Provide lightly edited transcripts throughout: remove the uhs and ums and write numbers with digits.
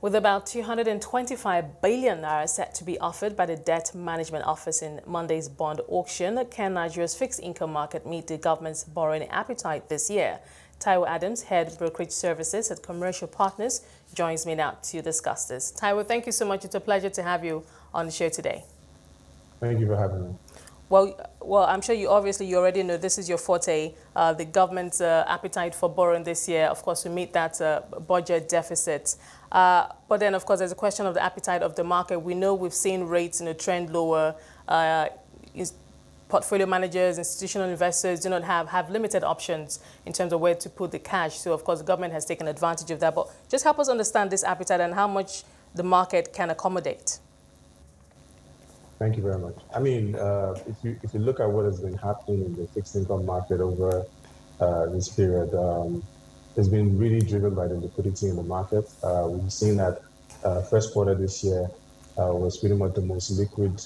With about 225 billion naira set to be offered by the Debt Management Office in Monday's bond auction, can Nigeria's fixed income market meet the government's borrowing appetite this year? Taiwo Adams, head Brokerage Services at Comercio Partners, joins me now to discuss this. Taiwo, thank you so much. It's a pleasure to have you on the show today. Thank you for having me. Well, I'm sure you already know this is your forte, the government's appetite for borrowing this year, of course, to meet that budget deficit. But then, of course, there's a question of the appetite of the market. We know we've seen rates trend lower. Portfolio managers, institutional investors do not have limited options in terms of where to put the cash. So, of course, the government has taken advantage of that. But just help us understand this appetite and how much the market can accommodate. Thank you very much. I mean, if you look at what has been happening in the fixed income market over this period, it's been really driven by the liquidity in the market. We've seen that first quarter this year was pretty much the most liquid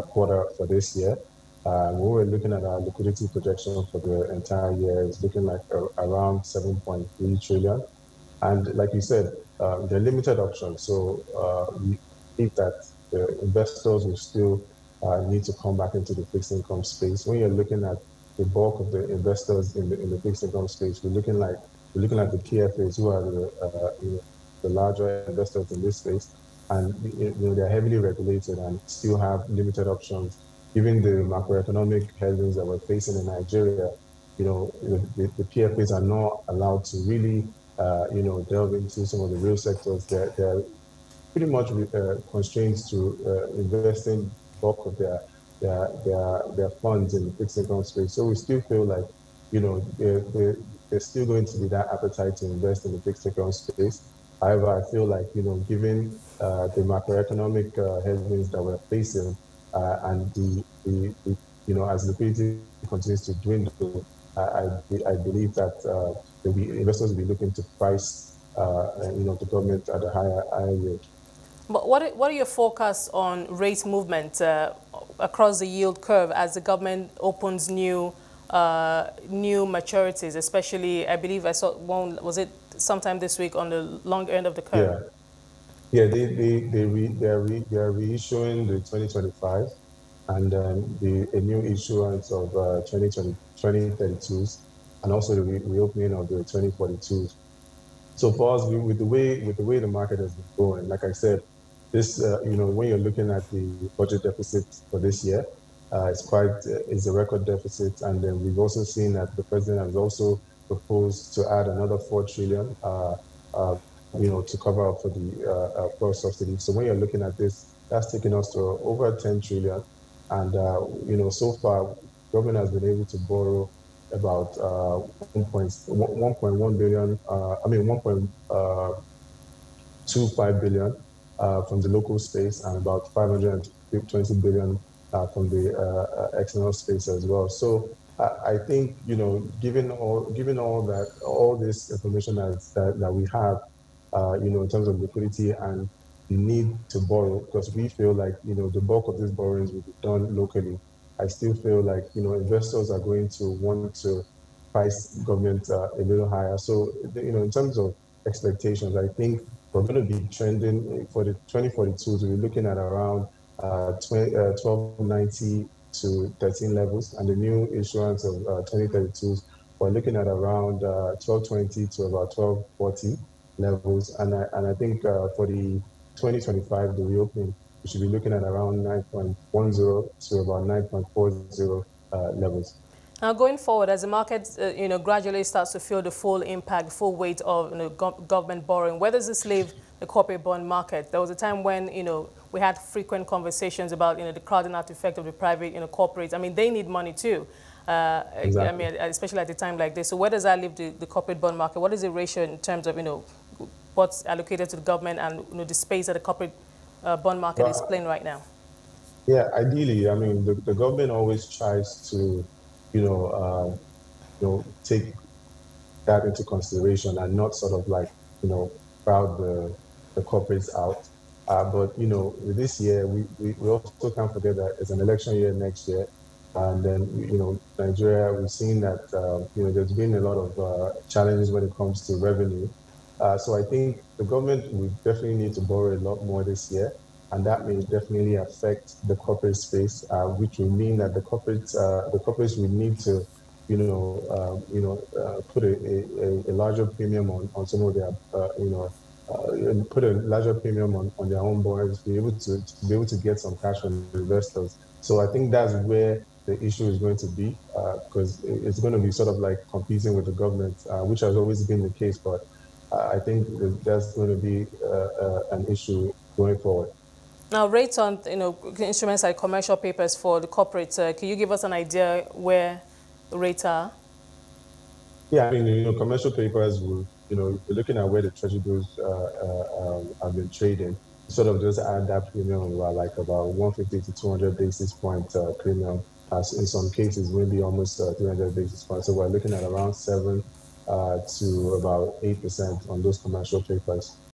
quarter for this year. When we're looking at our liquidity projection for the entire year, it's looking like around 7.3 trillion. And like you said, there are limited options. So we think that the investors will still need to come back into the fixed income space. When you're looking at the bulk of the investors in the fixed income space, we're looking at the PFAs, who are the larger investors in this space, and they're heavily regulated and still have limited options. Given the macroeconomic headwinds that we're facing in Nigeria, the PFAs are not allowed to really delve into some of the real sectors. They're pretty much constrained to investing bulk of their funds in the fixed income space. So we still feel like, there's still going to be that appetite to invest in the fixed income space. However, I feel like, given the macroeconomic headwinds that we're facing and as liquidity continues to dwindle, I believe that investors will be looking to price, the government at a higher rate. But what are your forecasts on rate movement across the yield curve as the government opens new maturities, especially, I believe I saw one, was it sometime this week on the long end of the curve? Yeah, they are reissuing the 2025 and a new issuance of 2032s and also the reopening of the 2042s. So for us, with the way the market has been going, like I said, this when you're looking at the budget deficit for this year, it's a record deficit, and then we've also seen that the president has also proposed to add another 4 trillion, to cover up for the fuel subsidy. So when you're looking at this, that's taking us to over 10 trillion, and so far, government has been able to borrow about 1.1 billion. 1.25 billion from the local space and about 520 billion from the external space as well. So I think, given all this information that we have, in terms of liquidity and the need to borrow, because we feel like, the bulk of these borrowings will be done locally. I still feel like, investors are going to want to price government a little higher. So, in terms of expectations, I think we're going to be trending for the 2042s. We're looking at around 1290 to 13 levels, and the new issuance of 2032s, we're looking at around 1220 to about 1240 levels. And I think for the 2025, the reopening, we should be looking at around 9.10 to about 9.40 levels. Now, going forward, as the market, gradually starts to feel the full impact, full weight of government borrowing, where does this leave the corporate bond market? There was a time when, we had frequent conversations about, the crowding out effect of the private, corporates. I mean, they need money too. Exactly. I mean, especially at a time like this. So where does that leave the corporate bond market? What is the ratio in terms of, what's allocated to the government and, the space that the corporate bond market is playing right now? Yeah, ideally, I mean, the government always tries to, take that into consideration and not sort of like, crowd the corporates out. But, this year, we also can't forget that it's an election year next year. And then, Nigeria, we've seen that, there's been a lot of challenges when it comes to revenue. So I think the government will definitely need to borrow a lot more this year, and that may definitely affect the corporate space, which will mean that the corporates will need to, put a larger premium on some of their, put a larger premium on their own bonds, to be able to get some cash from investors. So I think that's where the issue is going to be, because it's going to be sort of like competing with the government, which has always been the case, but I think that's going to be an issue going forward. Now, rates on instruments like commercial papers for the corporates, can you give us an idea where the rates are? Yeah, I mean, commercial papers will, you're looking at where the treasury bills have been trading. Sort of just add that premium like about 150 to 200 basis point premium. As in some cases, maybe almost 300 basis points. So we're looking at around 7 to about 8% on those commercial papers.